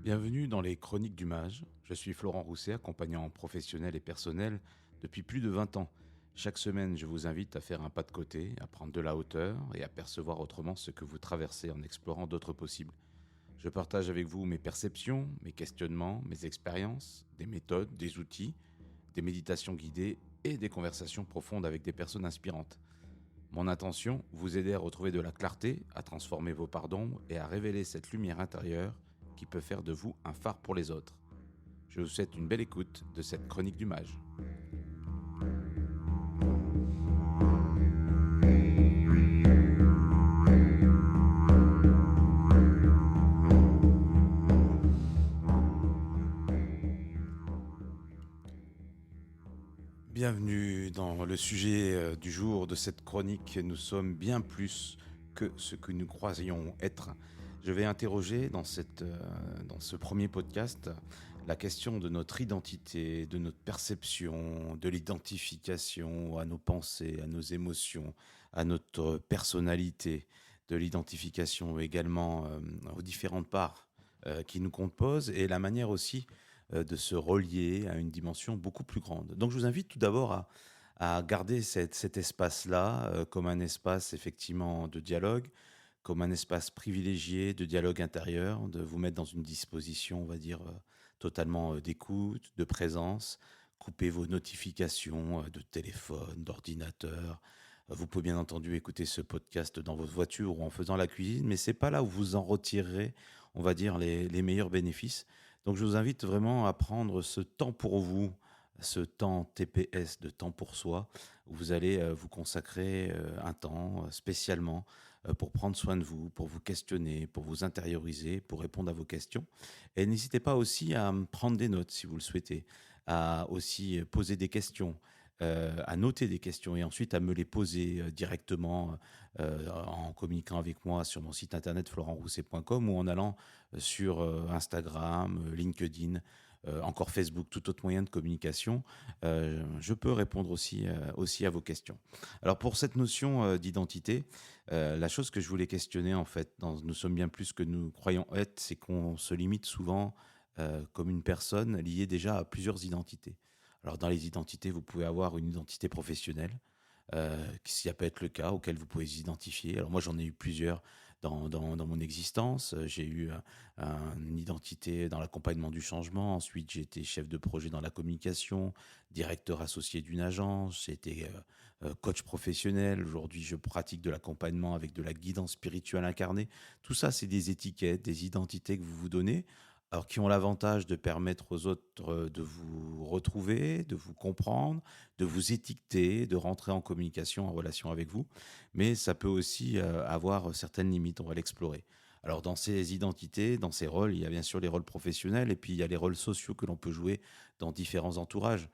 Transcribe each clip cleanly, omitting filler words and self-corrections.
Bienvenue dans les Chroniques du Mage. Je suis Florent Rousset, accompagnant professionnel et personnel depuis plus de 20 ans. Chaque semaine, je vous invite à faire un pas de côté, à prendre de la hauteur et à percevoir autrement ce que vous traversez en explorant d'autres possibles. Je partage avec vous mes perceptions, mes questionnements, mes expériences, des méthodes, des outils, des méditations guidées et des conversations profondes avec des personnes inspirantes. Mon intention, vous aider à retrouver de la clarté, à transformer vos parts d'ombre et à révéler cette lumière intérieure qui peut faire de vous un phare pour les autres. Je vous souhaite une belle écoute de cette chronique du mage. Bienvenue dans le sujet du jour de cette chronique. Nous sommes bien plus que ce que nous croyons être. Je vais interroger dans ce premier podcast la question de notre identité, de notre perception, de l'identification à nos pensées, à nos émotions, à notre personnalité, de l'identification également aux différentes parts qui nous composent et la manière aussi de se relier à une dimension beaucoup plus grande. Donc je vous invite tout d'abord à garder cet espace-là comme un espace effectivement de dialogue, comme un espace privilégié de dialogue intérieur, de vous mettre dans une disposition, on va dire, totalement d'écoute, de présence. Coupez vos notifications de téléphone, d'ordinateur. Vous pouvez bien entendu écouter ce podcast dans votre voiture ou en faisant la cuisine, mais c'est pas là où vous en retirerez, on va dire, les meilleurs bénéfices. Donc je vous invite vraiment à prendre ce temps pour vous, ce temps TPS de temps pour soi, où vous allez vous consacrer un temps spécialement pour prendre soin de vous, pour vous questionner, pour vous intérioriser, pour répondre à vos questions. Et n'hésitez pas aussi à prendre des notes si vous le souhaitez, à aussi poser des questions, à noter des questions et ensuite à me les poser directement en communiquant avec moi sur mon site internet florentrousset.com ou en allant sur Instagram, LinkedIn, encore Facebook, tout autre moyen de communication. Je peux répondre aussi à vos questions. Alors pour cette notion d'identité, la chose que je voulais questionner en fait, dans Nous sommes bien plus que nous croyons être, c'est qu'on se limite souvent comme une personne liée déjà à plusieurs identités. Alors dans les identités, vous pouvez avoir une identité professionnelle, ça peut être le cas, auquel vous pouvez vous identifier. Alors moi, j'en ai eu plusieurs dans mon existence. J'ai eu une identité dans l'accompagnement du changement. Ensuite, j'ai été chef de projet dans la communication, directeur associé d'une agence. J'ai été coach professionnel. Aujourd'hui, je pratique de l'accompagnement avec de la guidance spirituelle incarnée. Tout ça, c'est des étiquettes, des identités que vous vous donnez, alors qui ont l'avantage de permettre aux autres de vous retrouver, de vous comprendre, de vous étiqueter, de rentrer en communication, en relation avec vous. Mais ça peut aussi avoir certaines limites, on va l'explorer. Alors dans ces identités, dans ces rôles, il y a bien sûr les rôles professionnels et puis il y a les rôles sociaux que l'on peut jouer dans différents entourages.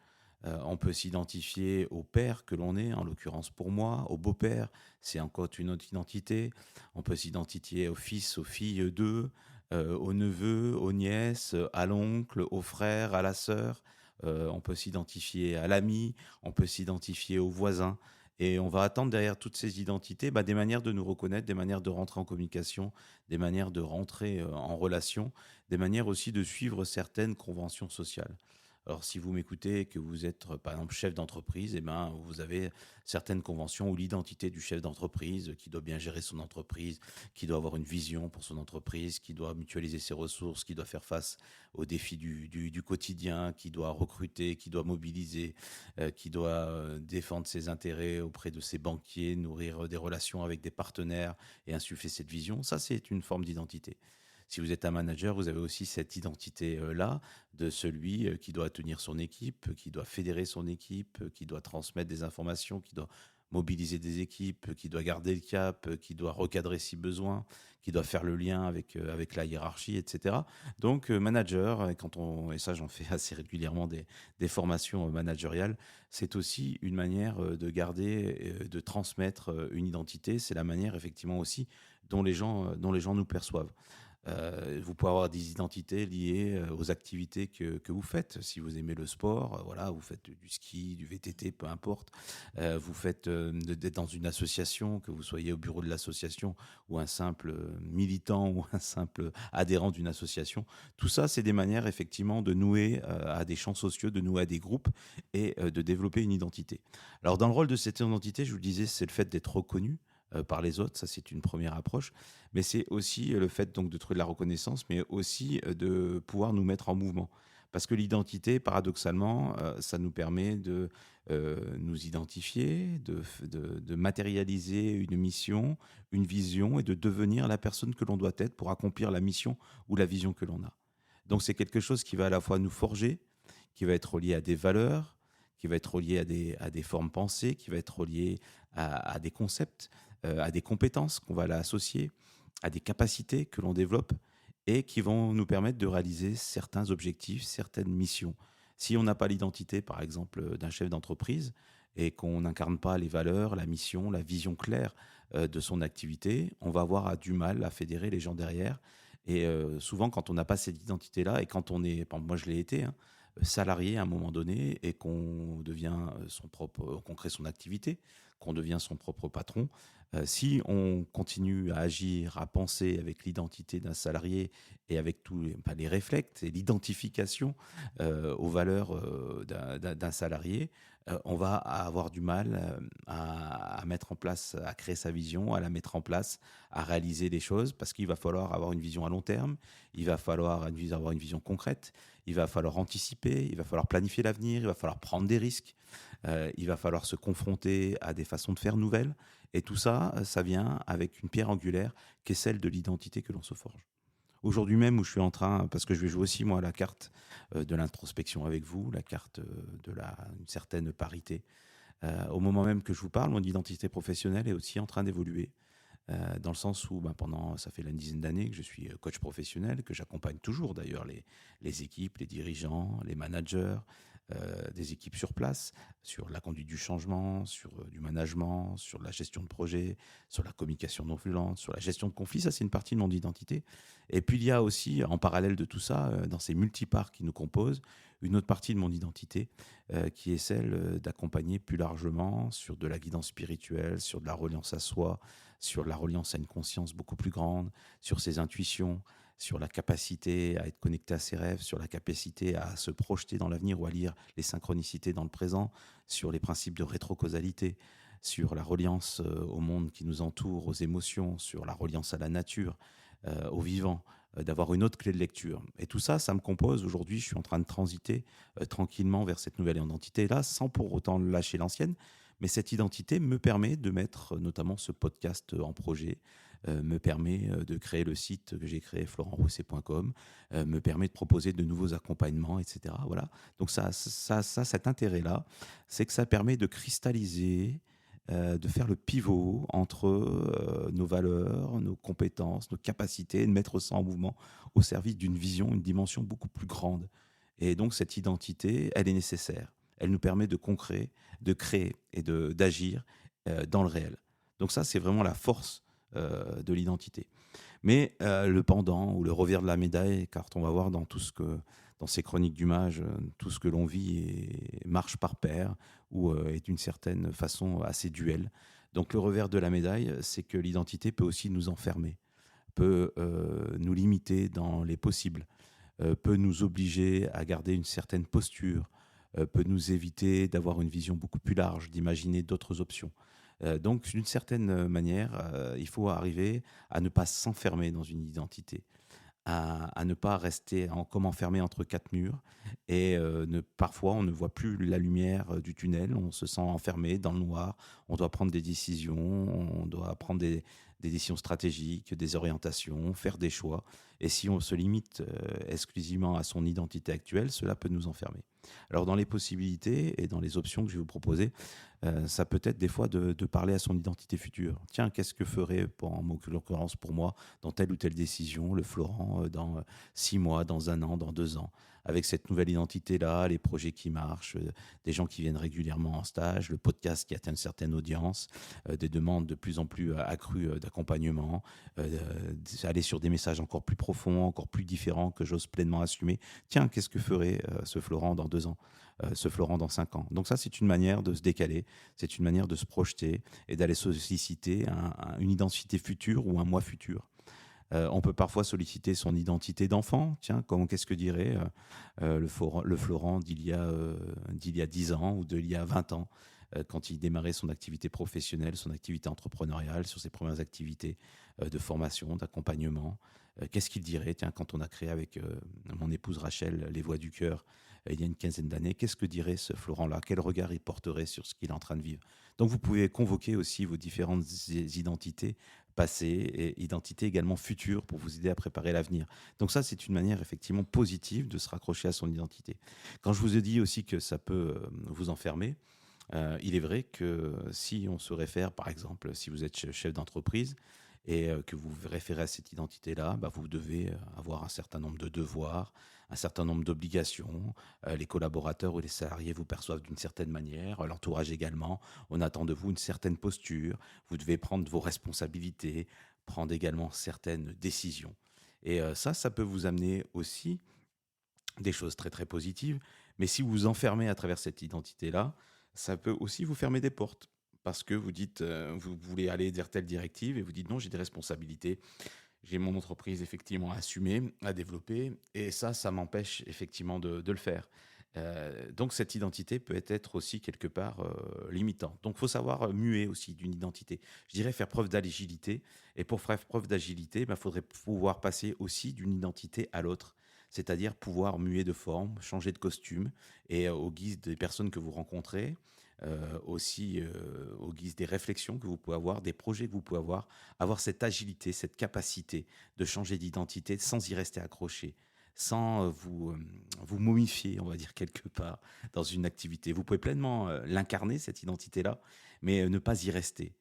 On peut s'identifier au père que l'on est, en l'occurrence pour moi, au beau-père, c'est encore une autre identité. On peut s'identifier au fils, aux filles d'eux, aux neveux, aux nièces, à l'oncle, aux frères, à la sœur. On peut s'identifier à l'ami, on peut s'identifier au voisin. Et on va attendre derrière toutes ces identités des manières de nous reconnaître, des manières de rentrer en communication, des manières de rentrer en relation, des manières aussi de suivre certaines conventions sociales. Alors, si vous m'écoutez et que vous êtes, par exemple, chef d'entreprise, eh ben, vous avez certaines conventions où l'identité du chef d'entreprise qui doit bien gérer son entreprise, qui doit avoir une vision pour son entreprise, qui doit mutualiser ses ressources, qui doit faire face aux défis du quotidien, qui doit recruter, qui doit mobiliser, qui doit défendre ses intérêts auprès de ses banquiers, nourrir des relations avec des partenaires et insuffler cette vision. Ça, c'est une forme d'identité. Si vous êtes un manager, vous avez aussi cette identité-là de celui qui doit tenir son équipe, qui doit fédérer son équipe, qui doit transmettre des informations, qui doit mobiliser des équipes, qui doit garder le cap, qui doit recadrer si besoin, qui doit faire le lien avec la hiérarchie, etc. Donc, manager, et ça j'en fais assez régulièrement des formations managériales, c'est aussi une manière de garder, de transmettre une identité. C'est la manière effectivement aussi dont les gens nous perçoivent. Vous pouvez avoir des identités liées aux activités que vous faites. Si vous aimez le sport, voilà, vous faites du ski, du VTT, peu importe. Vous faites d'être dans une association, que vous soyez au bureau de l'association ou un simple militant ou un simple adhérent d'une association. Tout ça, c'est des manières effectivement de nouer à des champs sociaux, de nouer à des groupes et de développer une identité. Alors dans le rôle de cette identité, je vous le disais, c'est le fait d'être reconnu par les autres, ça c'est une première approche, mais c'est aussi le fait donc de trouver de la reconnaissance, mais aussi de pouvoir nous mettre en mouvement. Parce que l'identité, paradoxalement, ça nous permet de nous identifier, de matérialiser une mission, une vision et de devenir la personne que l'on doit être pour accomplir la mission ou la vision que l'on a. Donc c'est quelque chose qui va à la fois nous forger, qui va être relié à des valeurs, qui va être relié à des formes pensées, qui va être relié à des concepts, à des compétences qu'on va l'associer, à des capacités que l'on développe et qui vont nous permettre de réaliser certains objectifs, certaines missions. Si on n'a pas l'identité, par exemple, d'un chef d'entreprise et qu'on n'incarne pas les valeurs, la mission, la vision claire de son activité, on va avoir du mal à fédérer les gens derrière. Et souvent, quand on n'a pas cette identité-là, et quand on est, par exemple, moi je l'ai été, hein, salarié à un moment donné, et qu'on devient son propre, qu'on crée son activité, qu'on devient son propre patron, si on continue à agir, à penser avec l'identité d'un salarié et avec tous les réflexes et l'identification aux valeurs d'un salarié, on va avoir du mal à mettre en place, à créer sa vision, à la mettre en place, à réaliser des choses, parce qu'il va falloir avoir une vision à long terme, il va falloir avoir une vision concrète, il va falloir anticiper, il va falloir planifier l'avenir, il va falloir prendre des risques, il va falloir se confronter à des façons de faire nouvelles. Et tout ça, ça vient avec une pierre angulaire qui est celle de l'identité que l'on se forge. Aujourd'hui même où je suis en train, parce que je vais jouer aussi moi la carte de l'introspection avec vous, la carte une certaine parité, au moment même que je vous parle, mon identité professionnelle est aussi en train d'évoluer. Dans le sens où ça fait une dizaine d'années que je suis coach professionnel, que j'accompagne toujours d'ailleurs les équipes, les dirigeants, les managers, des équipes sur place, sur la conduite du changement, sur du management, sur la gestion de projet, sur la communication non violente, sur la gestion de conflits. Ça, c'est une partie de mon identité. Et puis, il y a aussi, en parallèle de tout ça, dans ces multiparts qui nous composent, une autre partie de mon identité qui est celle d'accompagner plus largement sur de la guidance spirituelle, sur de la reliance à soi, sur la reliance à une conscience beaucoup plus grande, sur ses intuitions, sur la capacité à être connecté à ses rêves, sur la capacité à se projeter dans l'avenir ou à lire les synchronicités dans le présent, sur les principes de rétrocausalité, sur la reliance au monde qui nous entoure, aux émotions, sur la reliance à la nature, au vivant, d'avoir une autre clé de lecture. Et tout ça, ça me compose. Aujourd'hui, je suis en train de transiter tranquillement vers cette nouvelle identité-là, sans pour autant lâcher l'ancienne. Mais cette identité me permet de mettre notamment ce podcast en projet, me permet de créer le site que j'ai créé, florentroussé.com, me permet de proposer de nouveaux accompagnements, etc. Voilà. Donc cet intérêt-là, c'est que ça permet de cristalliser, de faire le pivot entre nos valeurs, nos compétences, nos capacités, et de mettre ça en mouvement au service d'une vision, une dimension beaucoup plus grande. Et donc cette identité, elle est nécessaire. Elle nous permet de créer et d'agir dans le réel. Donc ça, c'est vraiment la force de l'identité. Mais le pendant ou le revers de la médaille, car on va voir dans ces chroniques du mage, tout ce que l'on vit marche par paire ou est d'une certaine façon assez duel. Donc le revers de la médaille, c'est que l'identité peut aussi nous enfermer, peut nous limiter dans les possibles, peut nous obliger à garder une certaine posture, peut nous éviter d'avoir une vision beaucoup plus large, d'imaginer d'autres options. Donc, d'une certaine manière, il faut arriver à ne pas s'enfermer dans une identité, à ne pas rester comme enfermé entre quatre murs. Et parfois, on ne voit plus la lumière du tunnel, on se sent enfermé dans le noir, on doit prendre des décisions, on doit prendre des décisions stratégiques, des orientations, faire des choix. Et si on se limite exclusivement à son identité actuelle, cela peut nous enfermer. Alors dans les possibilités et dans les options que je vais vous proposer, ça peut être des fois de parler à son identité future. Tiens, qu'est-ce que ferait, en l'occurrence pour moi, dans telle ou telle décision, le Florent dans 6 mois, dans 1 an, dans 2 ans, avec cette nouvelle identité-là, les projets qui marchent, des gens qui viennent régulièrement en stage, le podcast qui atteint une certaine audience, des demandes de plus en plus accrues d'accompagnement, aller sur des messages encore plus profonds, encore plus différents que j'ose pleinement assumer. Tiens, qu'est-ce que ferait ce Florent dans 2 ans, ce Florent dans 5 ans? Donc ça, c'est une manière de se décaler, c'est une manière de se projeter et d'aller solliciter une identité future ou un moi futur. On peut parfois solliciter son identité d'enfant. Tiens, qu'est-ce que dirait le Florent d'il y a 10 ans ou d'il y a 20 ans, quand il démarrait son activité professionnelle, son activité entrepreneuriale, sur ses premières activités de formation, d'accompagnement. Qu'est-ce qu'il dirait, tiens, quand on a créé avec mon épouse Rachel Les Voix du Cœur il y a une quinzaine d'années, qu'est-ce que dirait ce Florent-là? Quel regard il porterait sur ce qu'il est en train de vivre? Donc vous pouvez convoquer aussi vos différentes identités passées et identités également futures pour vous aider à préparer l'avenir. Donc ça, c'est une manière effectivement positive de se raccrocher à son identité. Quand je vous ai dit aussi que ça peut vous enfermer, il est vrai que si on se réfère, par exemple, si vous êtes chef d'entreprise et que vous vous référez à cette identité-là, bah, vous devez avoir un certain nombre de devoirs, un certain nombre d'obligations. Les collaborateurs ou les salariés vous perçoivent d'une certaine manière, l'entourage également. On attend de vous une certaine posture. Vous devez prendre vos responsabilités, prendre également certaines décisions. Et ça peut vous amener aussi des choses très très positives. Mais si vous vous enfermez à travers cette identité-là, ça peut aussi vous fermer des portes. Parce que vous dites, vous voulez aller vers telle directive et vous dites non, j'ai des responsabilités, j'ai mon entreprise effectivement à assumer, à développer, et ça m'empêche effectivement de le faire. Donc cette identité peut être aussi quelque part limitante. Donc il faut savoir muer aussi d'une identité. Je dirais faire preuve d'agilité, et pour faire preuve d'agilité, il faudrait pouvoir passer aussi d'une identité à l'autre. C'est-à-dire pouvoir muer de forme, changer de costume, et au guise des personnes que vous rencontrez, aussi au guise des réflexions que vous pouvez avoir, des projets que vous pouvez avoir cette agilité, cette capacité de changer d'identité sans y rester accroché, sans vous momifier, on va dire, quelque part dans une activité. Vous pouvez pleinement l'incarner, cette identité-là, mais ne pas y rester.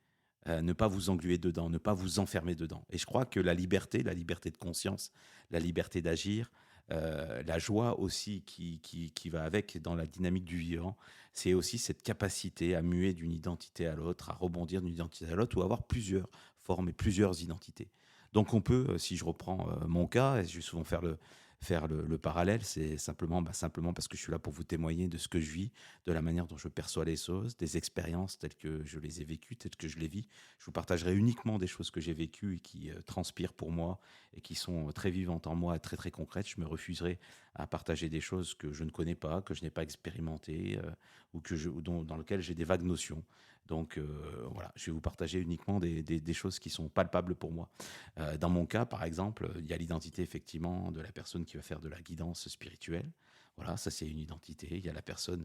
Ne pas vous engluer dedans, ne pas vous enfermer dedans. Et je crois que la liberté de conscience, la liberté d'agir, la joie aussi qui va avec dans la dynamique du vivant, c'est aussi cette capacité à muer d'une identité à l'autre, à rebondir d'une identité à l'autre ou avoir plusieurs formes et plusieurs identités. Donc on peut, si je reprends mon cas, et je vais souvent faire le parallèle, c'est simplement parce que je suis là pour vous témoigner de ce que je vis, de la manière dont je perçois les choses, des expériences telles que je les ai vécues, telles que je les vis. Je vous partagerai uniquement des choses que j'ai vécues et qui transpirent pour moi et qui sont très vivantes en moi, très très concrètes. Je me refuserai à partager des choses que je ne connais pas, que je n'ai pas expérimentées ou dans lesquelles j'ai des vagues notions. Donc voilà, je vais vous partager uniquement des choses qui sont palpables pour moi. Dans mon cas, par exemple, il y a l'identité effectivement de la personne qui va faire de la guidance spirituelle. Voilà, ça c'est une identité. Il y a la personne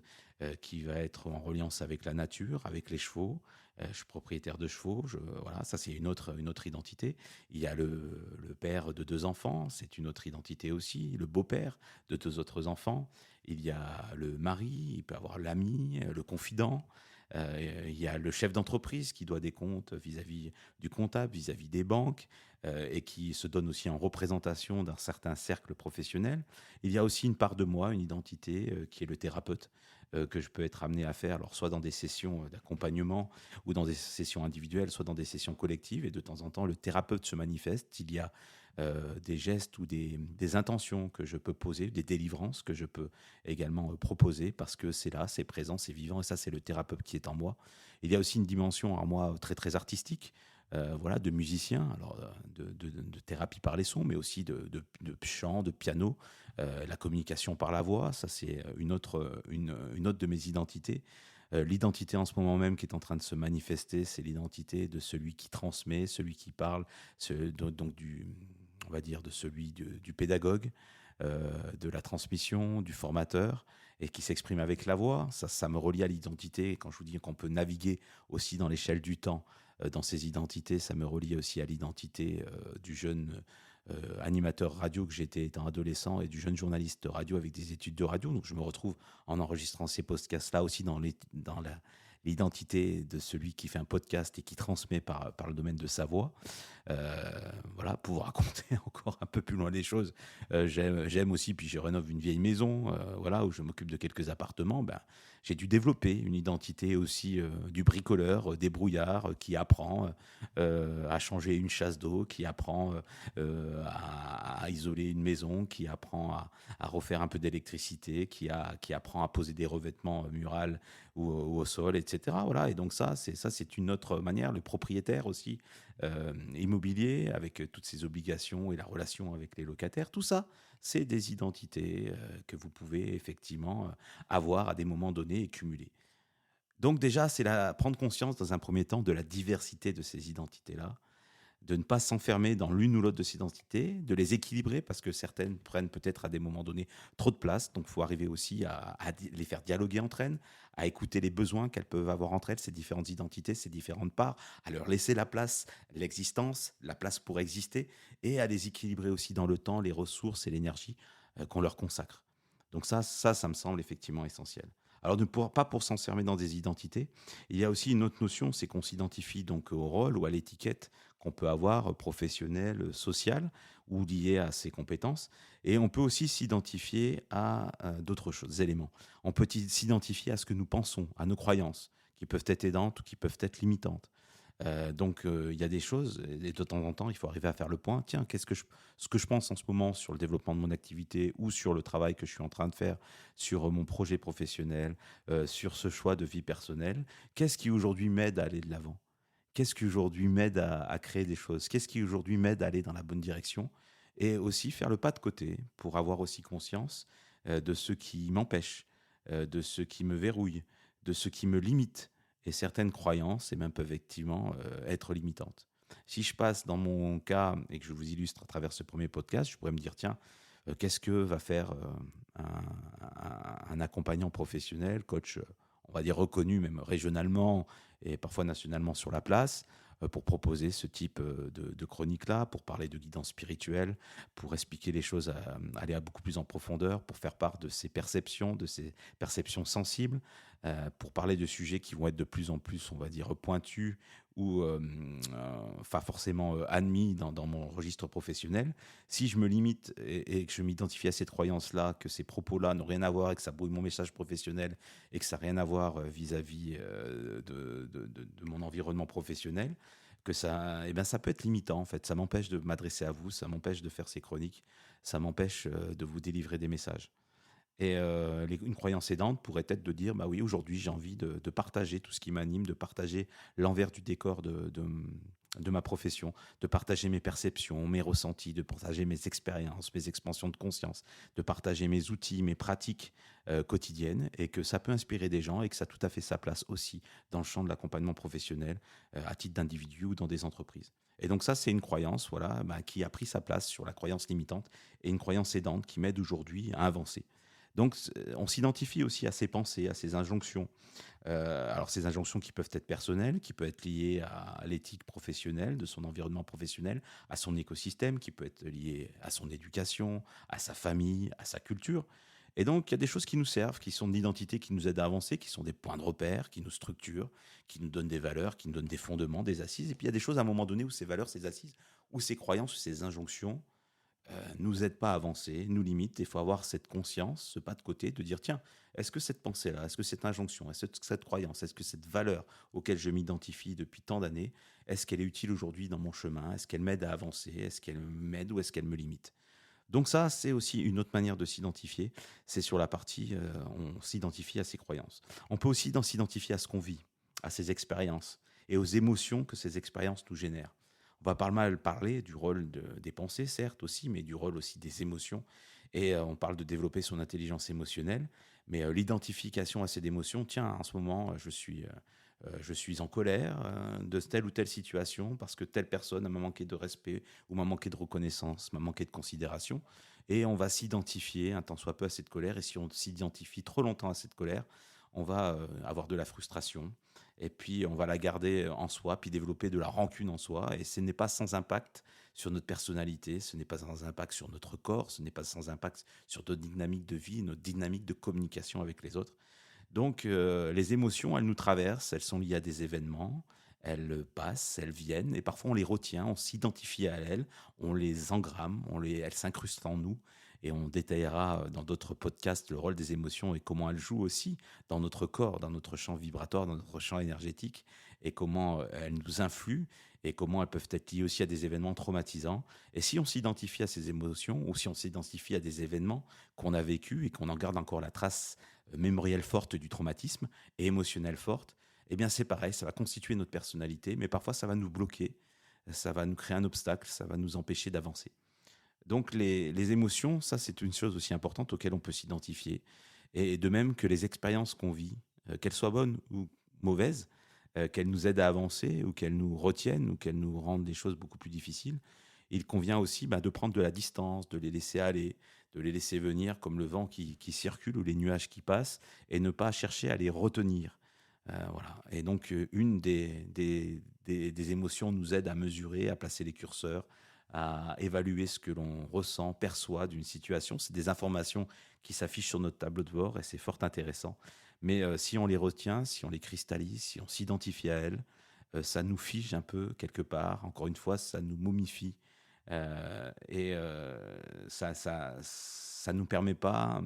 qui va être en reliance avec la nature, avec les chevaux. Je suis propriétaire de chevaux. Voilà, ça c'est une autre identité. Il y a le père de 2 enfants, c'est une autre identité aussi. Le beau-père de 2 autres enfants. Il y a le mari, il peut avoir l'ami, le confident. Il y a le chef d'entreprise qui doit des comptes vis-à-vis du comptable, vis-à-vis des banques, et qui se donne aussi en représentation d'un certain cercle professionnel. Il y a aussi une part de moi, une identité qui est le thérapeute, que je peux être amené à faire, alors soit dans des sessions d'accompagnement ou dans des sessions individuelles, soit dans des sessions collectives. Et de temps en temps, le thérapeute se manifeste. Il y a des gestes ou des intentions que je peux poser, des délivrances que je peux également proposer parce que c'est là, c'est présent, c'est vivant, et ça c'est le thérapeute qui est en moi. Il y a aussi une dimension en moi très très artistique, voilà, de musicien, alors de thérapie par les sons, mais aussi de chant, de piano, la communication par la voix, ça c'est une autre de mes identités. L'identité en ce moment même qui est en train de se manifester, c'est l'identité de celui qui transmet, celui qui parle, donc on va dire de celui du pédagogue, de la transmission, du formateur, et qui s'exprime avec la voix. Ça me relie à l'identité. Et quand je vous dis qu'on peut naviguer aussi dans l'échelle du temps, dans ces identités, ça me relie aussi à l'identité du jeune animateur radio que j'étais étant adolescent et du jeune journaliste radio avec des études de radio. Donc je me retrouve en enregistrant ces podcasts-là aussi dans l'identité de celui qui fait un podcast et qui transmet par le domaine de sa voix. Euh, voilà, pour raconter encore un peu plus loin les choses, j'aime aussi, puis je rénove une vieille maison, voilà, où je m'occupe de quelques appartements. Ben, j'ai dû développer une identité aussi du bricoleur, débrouillard, qui apprend à changer une chasse d'eau, qui apprend à isoler une maison, qui apprend à refaire un peu d'électricité, qui apprend à poser des revêtements murales ou au sol, etc. Voilà. Et donc c'est une autre manière. Le propriétaire aussi immobilier, avec toutes ses obligations et la relation avec les locataires, tout ça, c'est des identités que vous pouvez effectivement avoir à des moments donnés et cumuler. Donc déjà, prendre conscience dans un premier temps de la diversité de ces identités-là, de ne pas s'enfermer dans l'une ou l'autre de ces identités, de les équilibrer parce que certaines prennent peut-être à des moments donnés trop de place. Donc, il faut arriver aussi à les faire dialoguer entre elles, à écouter les besoins qu'elles peuvent avoir entre elles, ces différentes identités, ces différentes parts, à leur laisser la place, l'existence, la place pour exister, et à les équilibrer aussi dans le temps, les ressources et l'énergie qu'on leur consacre. Donc ça me semble effectivement essentiel. Alors, pas pour s'enfermer dans des identités, il y a aussi une autre notion, c'est qu'on s'identifie donc au rôle ou à l'étiquette qu'on peut avoir professionnelle, sociale ou liée à ses compétences. Et on peut aussi s'identifier à d'autres choses, éléments. On peut s'identifier à ce que nous pensons, à nos croyances, qui peuvent être aidantes ou qui peuvent être limitantes. Il y a des choses, et de temps en temps, il faut arriver à faire le point. Tiens, ce que je pense en ce moment sur le développement de mon activité ou sur le travail que je suis en train de faire, sur mon projet professionnel, sur ce choix de vie personnelle, qu'est-ce qui aujourd'hui m'aide à aller de l'avant? Qu'est-ce qui aujourd'hui m'aide à créer des choses? Qu'est-ce qui aujourd'hui m'aide à aller dans la bonne direction? Et aussi faire le pas de côté pour avoir aussi conscience de ce qui m'empêche, de ce qui me verrouille, de ce qui me limite. Et certaines croyances, et même peuvent effectivement être limitantes. Si je passe dans mon cas et que je vous illustre à travers ce premier podcast, je pourrais me dire, tiens, qu'est-ce que va faire un accompagnant professionnel, coach, on va dire reconnu même régionalement et parfois nationalement sur la place, pour proposer ce type de chronique-là, pour parler de guidance spirituelle, pour expliquer les choses, aller à beaucoup plus en profondeur, pour faire part de ces perceptions sensibles, pour parler de sujets qui vont être de plus en plus, on va dire, pointus ou pas forcément admis dans mon registre professionnel. Si je me limite et que je m'identifie à cette croyance-là, que ces propos-là n'ont rien à voir et que ça brouille mon message professionnel et que ça n'a rien à voir vis-à-vis de mon environnement professionnel, que ça, eh ben, ça peut être limitant en fait. Ça m'empêche de m'adresser à vous, ça m'empêche de faire ces chroniques, ça m'empêche de vous délivrer des messages. Et une croyance aidante pourrait être de dire, bah oui, aujourd'hui j'ai envie de partager tout ce qui m'anime, de partager l'envers du décor de ma profession, de partager mes perceptions, mes ressentis, de partager mes expériences, mes expansions de conscience, de partager mes outils, mes pratiques quotidiennes, et que ça peut inspirer des gens et que ça a tout à fait sa place aussi dans le champ de l'accompagnement professionnel, à titre d'individu ou dans des entreprises. Et donc ça, c'est une croyance, voilà, bah, qui a pris sa place sur la croyance limitante et une croyance aidante qui m'aide aujourd'hui à avancer. Donc, on s'identifie aussi à ses pensées, à ses injonctions. Alors, ces injonctions qui peuvent être personnelles, qui peuvent être liées à l'éthique professionnelle, de son environnement professionnel, à son écosystème, qui peut être lié à son éducation, à sa famille, à sa culture. Et donc, il y a des choses qui nous servent, qui sont de l'identité, qui nous aident à avancer, qui sont des points de repère, qui nous structurent, qui nous donnent des valeurs, qui nous donnent des fondements, des assises. Et puis, il y a des choses à un moment donné où ces valeurs, ces assises, où ces croyances, où ces injonctions nous aide pas à avancer, nous limite. Il faut avoir cette conscience, ce pas de côté, de dire tiens, est-ce que cette pensée-là, est-ce que cette injonction, est-ce que cette croyance, est-ce que cette valeur auquel je m'identifie depuis tant d'années, est-ce qu'elle est utile aujourd'hui dans mon chemin? Est-ce qu'elle m'aide à avancer? Est-ce qu'elle m'aide ou est-ce qu'elle me limite? Donc ça, c'est aussi une autre manière de s'identifier. C'est sur la partie, on s'identifie à ses croyances. On peut aussi s'identifier à ce qu'on vit, à ses expériences et aux émotions que ces expériences nous génèrent. On va pas mal parler du rôle des pensées, certes aussi, mais du rôle aussi des émotions. Et on parle de développer son intelligence émotionnelle, mais l'identification à ces émotions, tiens, en ce moment, je suis en colère de telle ou telle situation parce que telle personne m'a manqué de respect ou m'a manqué de reconnaissance, m'a manqué de considération. Et on va s'identifier un tant soit peu à cette colère. Et si on s'identifie trop longtemps à cette colère, on va avoir de la frustration. Et puis on va la garder en soi, puis développer de la rancune en soi. Et ce n'est pas sans impact sur notre personnalité, ce n'est pas sans impact sur notre corps, ce n'est pas sans impact sur notre dynamique de vie, notre dynamique de communication avec les autres. Donc, les émotions, elles nous traversent, elles sont liées à des événements, elles passent, elles viennent, et parfois on les retient, on s'identifie à elles, on les engramme, elles s'incrustent en nous, et on détaillera dans d'autres podcasts le rôle des émotions et comment elles jouent aussi dans notre corps, dans notre champ vibratoire, dans notre champ énergétique, et comment elles nous influent, et comment elles peuvent être liées aussi à des événements traumatisants. Et si on s'identifie à ces émotions, ou si on s'identifie à des événements qu'on a vécus et qu'on en garde encore la trace mémorielle forte du traumatisme et émotionnelle forte, eh bien c'est pareil, ça va constituer notre personnalité, mais parfois ça va nous bloquer, ça va nous créer un obstacle, ça va nous empêcher d'avancer. Donc les émotions, ça c'est une chose aussi importante auquel on peut s'identifier. Et de même que les expériences qu'on vit, qu'elles soient bonnes ou mauvaises, qu'elles nous aident à avancer ou qu'elles nous retiennent ou qu'elles nous rendent des choses beaucoup plus difficiles, il convient aussi de prendre de la distance, de les laisser aller, de les laisser venir comme le vent qui circule ou les nuages qui passent et ne pas chercher à les retenir. Voilà. Et donc, une des émotions nous aide à mesurer, à placer les curseurs, à évaluer ce que l'on ressent, perçoit d'une situation. C'est des informations qui s'affichent sur notre tableau de bord et c'est fort intéressant. Mais si on les retient, si on les cristallise, si on s'identifie à elles, ça nous fige un peu quelque part. Encore une fois, ça nous momifie. Ça nous permet pas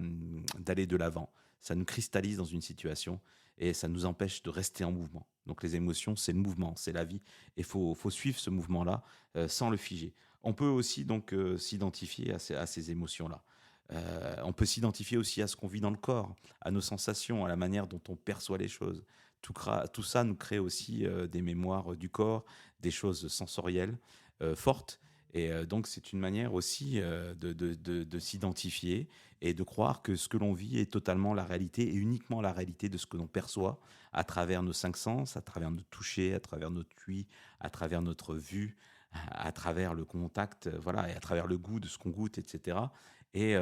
d'aller de l'avant. Ça nous cristallise dans une situation et ça nous empêche de rester en mouvement. Donc les émotions, c'est le mouvement, c'est la vie. Et faut suivre ce mouvement-là sans le figer. On peut aussi donc s'identifier à ces émotions-là. On peut s'identifier aussi à ce qu'on vit dans le corps, à nos sensations, à la manière dont on perçoit les choses. Tout ça nous crée aussi des mémoires du corps, des choses sensorielles fortes. Et donc, c'est une manière aussi de s'identifier et de croire que ce que l'on vit est totalement la réalité et uniquement la réalité de ce que l'on perçoit à travers nos cinq sens, à travers notre toucher, à travers notre ouïe, à travers notre vue, à travers le contact, voilà, et à travers le goût de ce qu'on goûte, etc. Et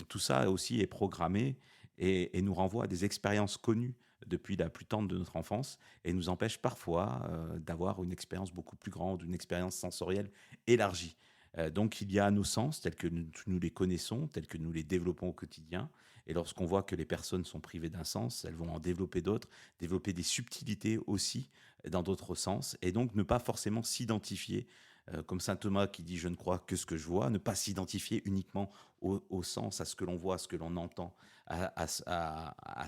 tout ça aussi est programmé et nous renvoie à des expériences connues depuis la plus tendre de notre enfance et nous empêche parfois d'avoir une expérience beaucoup plus grande, une expérience sensorielle élargie. Donc il y a nos sens tels que nous les connaissons, tels que nous les développons au quotidien. Et lorsqu'on voit que les personnes sont privées d'un sens, elles vont en développer d'autres, développer des subtilités aussi dans d'autres sens, et donc ne pas forcément s'identifier, comme saint Thomas qui dit « je ne crois que ce que je vois », ne pas s'identifier uniquement au sens, à ce que l'on voit, à ce que l'on entend, à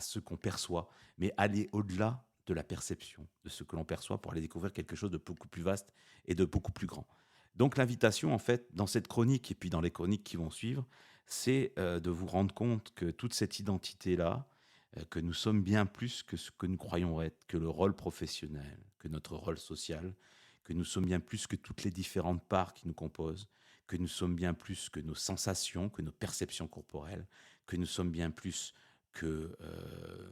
ce qu'on perçoit, mais aller au-delà de la perception, de ce que l'on perçoit pour aller découvrir quelque chose de beaucoup plus vaste et de beaucoup plus grand. Donc l'invitation, en fait, dans cette chronique et puis dans les chroniques qui vont suivre, c'est de vous rendre compte que toute cette identité-là, que nous sommes bien plus que ce que nous croyons être, que le rôle professionnel, que notre rôle social, que nous sommes bien plus que toutes les différentes parts qui nous composent, que nous sommes bien plus que nos sensations, que nos perceptions corporelles, que nous sommes bien plus que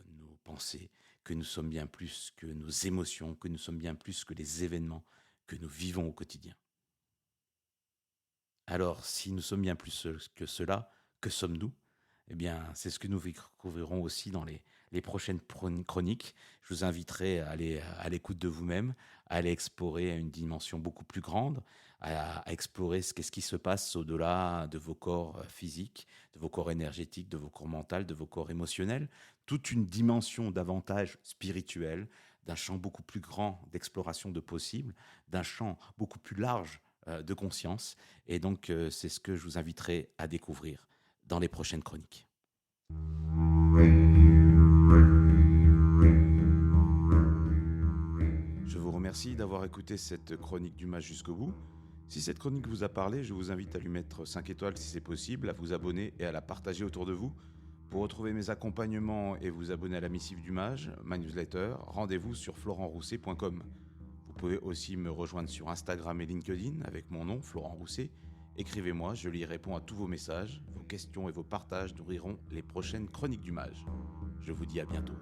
nos pensées, que nous sommes bien plus que nos émotions, que nous sommes bien plus que les événements que nous vivons au quotidien. Alors, si nous sommes bien plus que cela, que sommes-nous ? Eh bien, c'est ce que nous découvrirons aussi dans les prochaines chroniques. Je vous inviterai à aller à l'écoute de vous-même, à aller explorer à une dimension beaucoup plus grande, à explorer qu'est-ce qui se passe au-delà de vos corps physiques, de vos corps énergétiques, de vos corps mentaux, de vos corps émotionnels. Toute une dimension davantage spirituelle, d'un champ beaucoup plus grand d'exploration de possibles, d'un champ beaucoup plus large de conscience. Et donc, c'est ce que je vous inviterai à découvrir dans les prochaines chroniques. Je vous remercie d'avoir écouté cette chronique du Mage jusqu'au bout. Si cette chronique vous a parlé, je vous invite à lui mettre 5 étoiles si c'est possible, à vous abonner et à la partager autour de vous. Pour retrouver mes accompagnements et vous abonner à la missive du Mage, ma newsletter, rendez-vous sur florentrousset.com. Vous pouvez aussi me rejoindre sur Instagram et LinkedIn avec mon nom, Florent Rousset. Écrivez-moi, je y réponds à tous vos messages, vos questions et vos partages nourriront les prochaines chroniques du Mage. Je vous dis à bientôt.